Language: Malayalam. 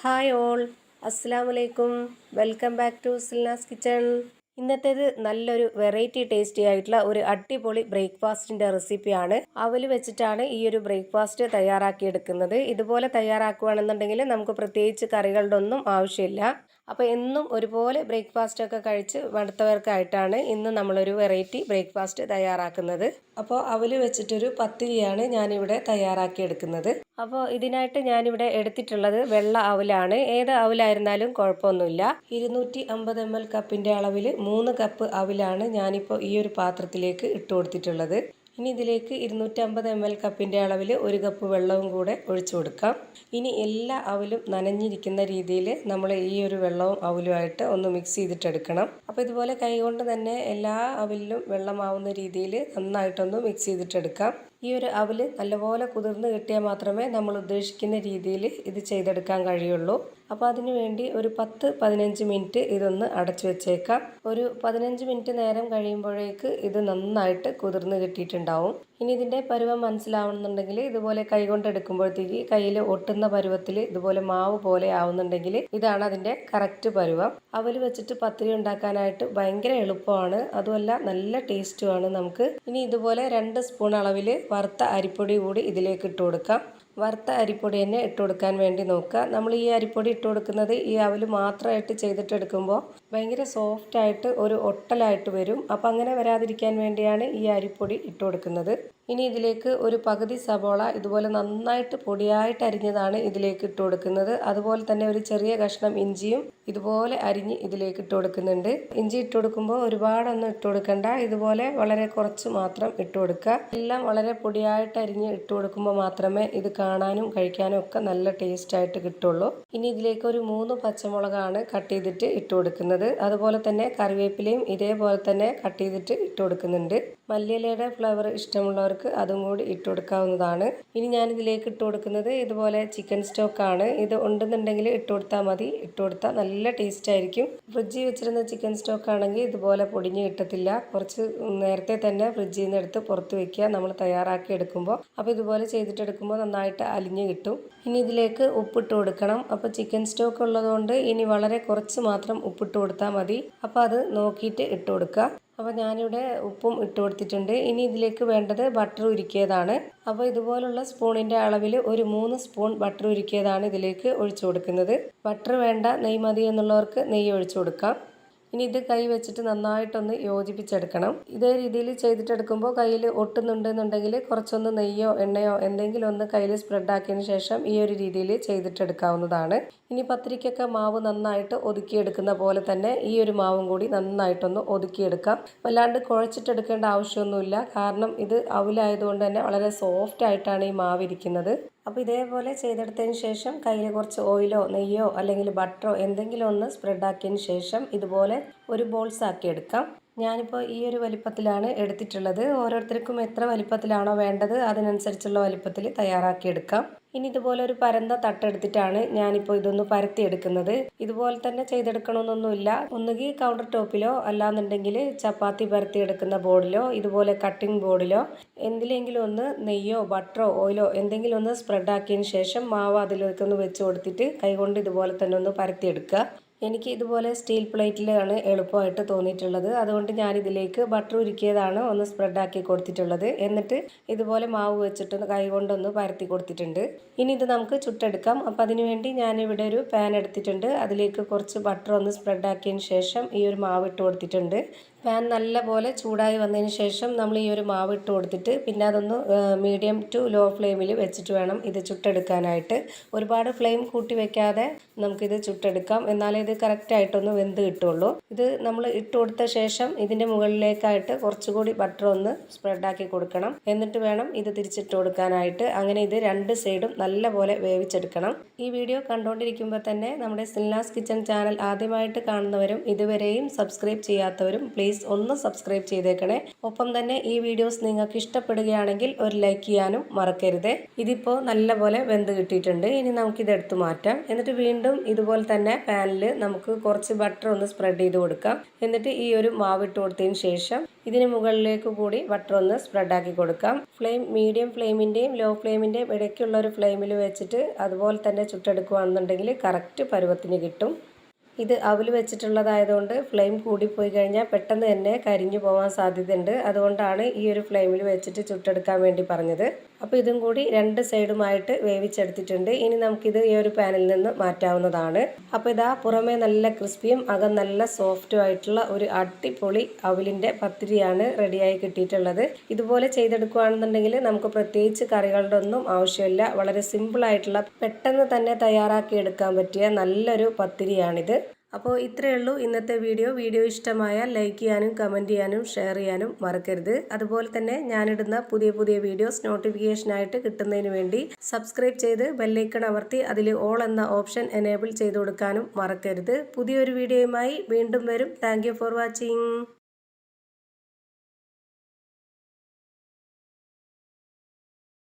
ഹായ് ഓൾ, അസ്സലാമു അലൈക്കും. Welcome back to Silna's kitchen. ഇന്നത്തേത് നല്ലൊരു വെറൈറ്റി ടേസ്റ്റി ആയിട്ടുള്ള ഒരു അടിപൊളി ബ്രേക്ക്ഫാസ്റ്റിൻ്റെ റെസിപ്പിയാണ്. അവൽ വെച്ചിട്ടാണ് ഈ ഒരു ബ്രേക്ക്ഫാസ്റ്റ് തയ്യാറാക്കിയെടുക്കുന്നത്. ഇതുപോലെ തയ്യാറാക്കുകയാണെന്നുണ്ടെങ്കിൽ നമുക്ക് പ്രത്യേകിച്ച് കറികളുടെ ഒന്നും ആവശ്യമില്ല. അപ്പോൾ എന്നും ഒരുപോലെ ബ്രേക്ക്ഫാസ്റ്റൊക്കെ കഴിച്ച് മടുത്തവർക്കായിട്ടാണ് ഇന്ന് നമ്മളൊരു വെറൈറ്റി ബ്രേക്ക്ഫാസ്റ്റ് തയ്യാറാക്കുന്നത്. അപ്പോൾ അവൽ വെച്ചിട്ടൊരു പത്തിരിയാണ് ഞാനിവിടെ തയ്യാറാക്കിയെടുക്കുന്നത്. അപ്പോൾ ഇതിനായിട്ട് ഞാനിവിടെ എടുത്തിട്ടുള്ളത് വെള്ള അവലാണ്. ഏത് അവലായിരുന്നാലും കുഴപ്പമൊന്നുമില്ല. 250 ml കപ്പിൻ്റെ അളവിൽ 3 കപ്പ് അവിലാണ് ഞാനിപ്പോൾ ഈ ഒരു പാത്രത്തിലേക്ക് ഇട്ട് കൊടുത്തിട്ടുള്ളത്. ഇനി ഇതിലേക്ക് 250 ml കപ്പിൻ്റെ അളവിൽ 1 കപ്പ് വെള്ളവും കൂടെ ഒഴിച്ചു കൊടുക്കാം. ഇനി എല്ലാ അവലും നനഞ്ഞിരിക്കുന്ന രീതിയിൽ നമ്മൾ ഈ ഒരു വെള്ളവും അവലുമായിട്ട് ഒന്ന് മിക്സ് ചെയ്തിട്ടെടുക്കണം. അപ്പോൾ ഇതുപോലെ കൈകൊണ്ട് തന്നെ എല്ലാ അവലിലും വെള്ളമാവുന്ന രീതിയിൽ നന്നായിട്ടൊന്ന് മിക്സ് ചെയ്തിട്ടെടുക്കാം. ഈ ഒരു അവൽ നല്ലപോലെ കുതിർന്ന് കിട്ടിയാൽ മാത്രമേ നമ്മൾ ഉദ്ദേശിക്കുന്ന രീതിയിൽ ഇത് ചെയ്തെടുക്കാൻ കഴിയുള്ളൂ. അപ്പോൾ അതിനു വേണ്ടി ഒരു 10-15 മിനിറ്റ് ഇതൊന്ന് അടച്ചു വെച്ചേക്കാം. ഒരു 15 മിനിറ്റ് നേരം കഴിയുമ്പോഴേക്ക് ഇത് നന്നായിട്ട് കുതിർന്ന് കിട്ടിയിട്ടുണ്ടാവും. ഇനി ഇതിൻ്റെ പരുവം മനസ്സിലാവുന്നുണ്ടെങ്കിൽ ഇതുപോലെ കൈകൊണ്ട് എടുക്കുമ്പോഴത്തേക്ക് കയ്യിൽ ഒട്ടുന്ന പരുവത്തിൽ ഇതുപോലെ മാവ് പോലെ ആവുന്നുണ്ടെങ്കിൽ ഇതാണ് അതിൻ്റെ കറക്റ്റ് പരുവം. അവൽ വെച്ചിട്ട് പത്തിരി ഉണ്ടാക്കാനായിട്ട് ഭയങ്കര എളുപ്പമാണ്, അതുമല്ല നല്ല ടേസ്റ്റുമാണ് നമുക്ക്. ഇനി ഇതുപോലെ 2 സ്പൂൺ അളവിൽ വറുത്ത അരിപ്പൊടി കൂടി ഇതിലേക്ക് ഇട്ട് കൊടുക്കാം. വറുത്ത അരിപ്പൊടി തന്നെ ഇട്ട് കൊടുക്കാൻ വേണ്ടി നോക്കുക. നമ്മൾ ഈ അരിപ്പൊടി ഇട്ട് കൊടുക്കുന്നത് ഈ അവൽ മാത്രമായിട്ട് ചെയ്തിട്ടെടുക്കുമ്പോൾ ഭയങ്കര സോഫ്റ്റായിട്ട് ഒരു ഒട്ടലായിട്ട് വരും. അപ്പം അങ്ങനെ വരാതിരിക്കാൻ വേണ്ടിയാണ് ഈ അരിപ്പൊടി ഇട്ട് കൊടുക്കുന്നത്. ഇനി ഇതിലേക്ക് ഒരു പകുതി സബോള ഇതുപോലെ നന്നായിട്ട് പൊടിയായിട്ട് അരിഞ്ഞതാണ് ഇതിലേക്ക് ഇട്ട് കൊടുക്കുന്നത്. അതുപോലെ തന്നെ ഒരു ചെറിയ കഷ്ണം ഇഞ്ചിയും ഇതുപോലെ അരിഞ്ഞ് ഇതിലേക്ക് ഇട്ട് കൊടുക്കുന്നുണ്ട്. ഇഞ്ചി ഇട്ട് കൊടുക്കുമ്പോൾ ഒരുപാടൊന്നും ഇട്ട് കൊടുക്കണ്ട, ഇതുപോലെ വളരെ കുറച്ച് മാത്രം ഇട്ട് കൊടുക്കുക. എല്ലാം വളരെ പൊടിയായിട്ട് അരിഞ്ഞ് ഇട്ട് കൊടുക്കുമ്പോൾ മാത്രമേ ഇത് കാണാനും കഴിക്കാനും ഒക്കെ നല്ല ടേസ്റ്റ് ആയിട്ട് കിട്ടുള്ളൂ. ഇനി ഇതിലേക്ക് ഒരു 3 പച്ചമുളകാണ് കട്ട് ചെയ്തിട്ട് ഇട്ട് കൊടുക്കുന്നത്. അതുപോലെ തന്നെ കറിവേപ്പിലയും ഇതേപോലെ തന്നെ കട്ട് ചെയ്തിട്ട് ഇട്ട് കൊടുക്കുന്നുണ്ട്. മല്ലിയിലയുടെ ഫ്ലേവർ ഇഷ്ടമുള്ളവർക്ക് അതും കൂടി ഇട്ട് കൊടുക്കാവുന്നതാണ്. ഇനി ഞാൻ ഇതിലേക്ക് ഇട്ട് കൊടുക്കുന്നത് ഇതുപോലെ ചിക്കൻ സ്റ്റോക്കാണ്. ഇത് ഉണ്ടെന്നുണ്ടെങ്കിൽ ഇട്ട് കൊടുത്താൽ മതി. ഇട്ട് കൊടുത്താൽ നല്ല ടേസ്റ്റ് ആയിരിക്കും. ഫ്രിഡ്ജിൽ വെച്ചിരുന്ന ചിക്കൻ സ്റ്റോക്ക് ആണെങ്കിൽ ഇതുപോലെ പൊടിഞ്ഞ് കിട്ടത്തില്ല. കുറച്ച് നേരത്തെ തന്നെ ഫ്രിഡ്ജിൽ നിന്ന് എടുത്ത് പുറത്ത് വെക്കുക നമ്മൾ തയ്യാറാക്കി എടുക്കുമ്പോൾ. അപ്പോൾ ഇതുപോലെ ചെയ്തിട്ടെടുക്കുമ്പോൾ നന്നായിട്ട് അലിഞ്ഞ് കിട്ടും. ഇനി ഇതിലേക്ക് ഉപ്പിട്ട് കൊടുക്കണം. അപ്പോൾ ചിക്കൻ സ്റ്റോക്ക് ഉള്ളതുകൊണ്ട് ഇനി വളരെ കുറച്ച് മാത്രം ഉപ്പിട്ട് കൊടുത്താൽ മതി. അപ്പോൾ അത് നോക്കിയിട്ട് ഇട്ട് കൊടുക്കുക. അപ്പോൾ ഞാനിവിടെ ഉപ്പും ഇട്ട് കൊടുത്തിട്ടുണ്ട്. ഇനി ഇതിലേക്ക് വേണ്ടത് ബട്ടർ ഉരുക്കിയതാണ്. അപ്പോൾ ഇതുപോലുള്ള സ്പൂണിൻ്റെ അളവിൽ ഒരു 3 സ്പൂൺ ബട്ടർ ഉരുക്കിയതാണ് ഇതിലേക്ക് ഒഴിച്ചു കൊടുക്കുന്നത്. ബട്ടർ വേണ്ട, നെയ്യ് മതി എന്നുള്ളവർക്ക് നെയ്യ് ഒഴിച്ചു കൊടുക്കാം. ഇനി ഇത് കൈ വെച്ചിട്ട് നന്നായിട്ടൊന്ന് യോജിപ്പിച്ചെടുക്കണം. ഇതേ രീതിയിൽ ചെയ്തിട്ടെടുക്കുമ്പോൾ കയ്യിൽ ഒട്ടുന്നുണ്ടെന്നുണ്ടെങ്കിൽ കുറച്ചൊന്ന് നെയ്യോ എണ്ണയോ എന്തെങ്കിലും ഒന്ന് കയ്യിൽ സ്പ്രെഡാക്കിയതിന് ശേഷം ഈ ഒരു രീതിയിൽ ചെയ്തിട്ടെടുക്കാവുന്നതാണ്. ഇനി പത്തിരിക്കൊക്കെ മാവ് നന്നായിട്ട് ഒതുക്കിയെടുക്കുന്ന പോലെ തന്നെ ഈ ഒരു മാവും കൂടി നന്നായിട്ടൊന്ന് ഒതുക്കിയെടുക്കാം. വല്ലാണ്ട് കുഴച്ചിട്ടെടുക്കേണ്ട ആവശ്യമൊന്നുമില്ല, കാരണം ഇത് അവലായതുകൊണ്ട് തന്നെ വളരെ സോഫ്റ്റ് ആയിട്ടാണ് ഈ മാവ് ഇരിക്കുന്നത്. അപ്പോൾ ഇതേപോലെ ചെയ്തെടുത്തതിന് ശേഷം കയ്യിൽ കുറച്ച് ഓയിലോ നെയ്യോ അല്ലെങ്കിൽ ബട്ടറോ എന്തെങ്കിലും ഒന്ന് സ്പ്രെഡാക്കിയതിന് ശേഷം ഇതുപോലെ ഒരു ബോൾസ് ആക്കി എടുക്കാം. ഞാനിപ്പോൾ ഈ ഒരു വലിപ്പത്തിലാണ് എടുത്തിട്ടുള്ളത്. ഓരോരുത്തർക്കും എത്ര വലിപ്പത്തിലാണോ വേണ്ടത് അതിനനുസരിച്ചുള്ള വലിപ്പത്തിൽ തയ്യാറാക്കിയെടുക്കാം. ഇനി ഇതുപോലെ ഒരു പരന്ന തട്ടെടുത്തിട്ടാണ് ഞാനിപ്പോൾ ഇതൊന്ന് പരത്തിയെടുക്കുന്നത്. ഇതുപോലെ തന്നെ ചെയ്തെടുക്കണമെന്നൊന്നുമില്ല. ഒന്നുകിൽ കൗണ്ടർ ടോപ്പിലോ അല്ലാന്നുണ്ടെങ്കിൽ ചപ്പാത്തി പരത്തിയെടുക്കുന്ന ബോർഡിലോ ഇതുപോലെ കട്ടിംഗ് ബോർഡിലോ എന്തിലെങ്കിലും ഒന്ന് നെയ്യോ ബട്ടറോ ഓയിലോ എന്തെങ്കിലും ഒന്ന് സ്പ്രെഡാക്കിയതിന് ശേഷം മാവ് അതിലേക്കൊന്ന് വെച്ച് കൊടുത്തിട്ട് കൈകൊണ്ട് ഇതുപോലെ തന്നെ ഒന്ന് പരത്തിയെടുക്കുക. എനിക്ക് ഇതുപോലെ സ്റ്റീൽ പ്ലേറ്റിലാണ് എളുപ്പമായിട്ട് തോന്നിയിട്ടുള്ളത്. അതുകൊണ്ട് ഞാനിതിലേക്ക് ബട്ടർ ഉരുക്കിയതാണ് ഒന്ന് സ്പ്രെഡാക്കി കൊടുത്തിട്ടുള്ളത്. എന്നിട്ട് ഇതുപോലെ മാവ് വെച്ചിട്ട് കൈ കൊണ്ടൊന്ന് പരത്തി കൊടുത്തിട്ടുണ്ട്. ഇനി ഇത് നമുക്ക് ചുട്ടെടുക്കാം. അപ്പം അതിനുവേണ്ടി ഞാനിവിടെ ഒരു പാൻ എടുത്തിട്ടുണ്ട്. അതിലേക്ക് കുറച്ച് ബട്ടർ ഒന്ന് സ്പ്രെഡാക്കിയതിന് ശേഷം ഈ ഒരു മാവ് ഇട്ട് കൊടുത്തിട്ടുണ്ട്. പാൻ നല്ല പോലെ ചൂടായി വന്നതിന് ശേഷം നമ്മൾ ഈ ഒരു മാവ് ഇട്ട് കൊടുത്തിട്ട് പിന്നെ അതൊന്ന് മീഡിയം ടു ലോ ഫ്ലെയിമിൽ വെച്ചിട്ട് വേണം ഇത് ചുട്ടെടുക്കാനായിട്ട്. ഒരുപാട് ഫ്ലെയിം കൂട്ടി വെക്കാതെ നമുക്കിത് ചുട്ടെടുക്കാം, എന്നാലേ ഇത് കറക്റ്റായിട്ടൊന്ന് വെന്ത് കിട്ടുള്ളൂ. ഇത് നമ്മൾ ഇട്ട് കൊടുത്ത ശേഷം ഇതിൻ്റെ മുകളിലേക്കായിട്ട് കുറച്ചുകൂടി ബട്ടർ ഒന്ന് സ്പ്രെഡാക്കി കൊടുക്കണം. എന്നിട്ട് വേണം ഇത് തിരിച്ചിട്ട് കൊടുക്കാനായിട്ട്. അങ്ങനെ ഇത് 2 സൈഡും നല്ല പോലെ വേവിച്ചെടുക്കണം. ഈ വീഡിയോ കണ്ടുകൊണ്ടിരിക്കുമ്പോൾ തന്നെ നമ്മുടെ സിൽനാസ് കിച്ചൺ ചാനൽ ആദ്യമായിട്ട് കാണുന്നവരും ഇതുവരെയും സബ്സ്ക്രൈബ് ചെയ്യാത്തവരും പ്ലീസ് ഒന്ന് സബ്സ്ക്രൈബ് ചെയ്തേക്കണേ. ഒപ്പം തന്നെ ഈ വീഡിയോസ് നിങ്ങൾക്ക് ഇഷ്ടപ്പെടുകയാണെങ്കിൽ ഒരു ലൈക്ക് ചെയ്യാനും മറക്കരുത്. ഇതിപ്പോൾ നല്ലപോലെ വെന്ത് കിട്ടിയിട്ടുണ്ട്. ഇനി നമുക്കിത് എടുത്തു മാറ്റാം. എന്നിട്ട് വീണ്ടും ഇതുപോലെ തന്നെ പാനിൽ നമുക്ക് കുറച്ച് ബട്ടർ ഒന്ന് സ്പ്രെഡ് ചെയ്ത് കൊടുക്കാം. എന്നിട്ട് ഈ ഒരു മാവ് ഇട്ട് കൊടുത്തതിന് ശേഷം ഇതിന് മുകളിലേക്ക് കൂടി ബട്ടർ ഒന്ന് സ്പ്രെഡാക്കി കൊടുക്കാം. ഫ്ലെയിം മീഡിയം ഫ്ലെയിമിൻ്റെയും ലോ ഫ്ലെയിമിൻ്റെയും ഇടയ്ക്കുള്ള ഒരു ഫ്ലെയിമിൽ വെച്ചിട്ട് അതുപോലെ തന്നെ ചുട്ടെടുക്കുകയാണെന്നുണ്ടെങ്കിൽ കറക്റ്റ് പരുവത്തിന് കിട്ടും. ഇത് അവൽ വെച്ചിട്ടുള്ളതായതുകൊണ്ട് ഫ്ലെയിം കൂടിപ്പോയി കഴിഞ്ഞാൽ പെട്ടെന്ന് തന്നെ കരിഞ്ഞു പോകാൻ സാധ്യതയുണ്ട്. അതുകൊണ്ടാണ് ഈ ഒരു ഫ്ലെയിമിൽ വെച്ചിട്ട് ചുട്ടെടുക്കാൻ വേണ്ടി പറഞ്ഞത്. അപ്പോൾ ഇതും കൂടി രണ്ട് സൈഡുമായിട്ട് വേവിച്ചെടുത്തിട്ടുണ്ട്. ഇനി നമുക്കിത് ഈ ഒരു പാനിൽ നിന്ന് മാറ്റാവുന്നതാണ്. അപ്പോൾ ഇതാ പുറമേ നല്ല ക്രിസ്പിയും അകം നല്ല സോഫ്റ്റും ആയിട്ടുള്ള ഒരു അടിപൊളി അവലിൻ്റെ പത്തിരിയാണ് റെഡിയായി കിട്ടിയിട്ടുള്ളത്. ഇതുപോലെ ചെയ്തെടുക്കുകയാണെന്നുണ്ടെങ്കിൽ നമുക്ക് പ്രത്യേകിച്ച് കറികളുടെ ഒന്നും ആവശ്യമില്ല. വളരെ സിമ്പിളായിട്ടുള്ള പെട്ടെന്ന് തന്നെ തയ്യാറാക്കി എടുക്കാൻ പറ്റിയ നല്ലൊരു പത്തിരിയാണിത്. അപ്പോൾ ഇത്രയേ ഉള്ളൂ ഇന്നത്തെ വീഡിയോ ഇഷ്ടമായാൽ ലൈക്ക് ചെയ്യാനും കമൻറ്റ് ചെയ്യാനും ഷെയർ ചെയ്യാനും മറക്കരുത്. അതുപോലെ തന്നെ ഞാനിടുന്ന പുതിയ വീഡിയോസ് നോട്ടിഫിക്കേഷനായിട്ട് കിട്ടുന്നതിന് വേണ്ടി സബ്സ്ക്രൈബ് ചെയ്ത് ബെല്ലൈക്കൺ അമർത്തി അതിൽ ഓൾ എന്ന ഓപ്ഷൻ എനേബിൾ ചെയ്ത് കൊടുക്കാനും മറക്കരുത്. പുതിയൊരു വീഡിയോയുമായി വീണ്ടും വരും. Thank you for watching.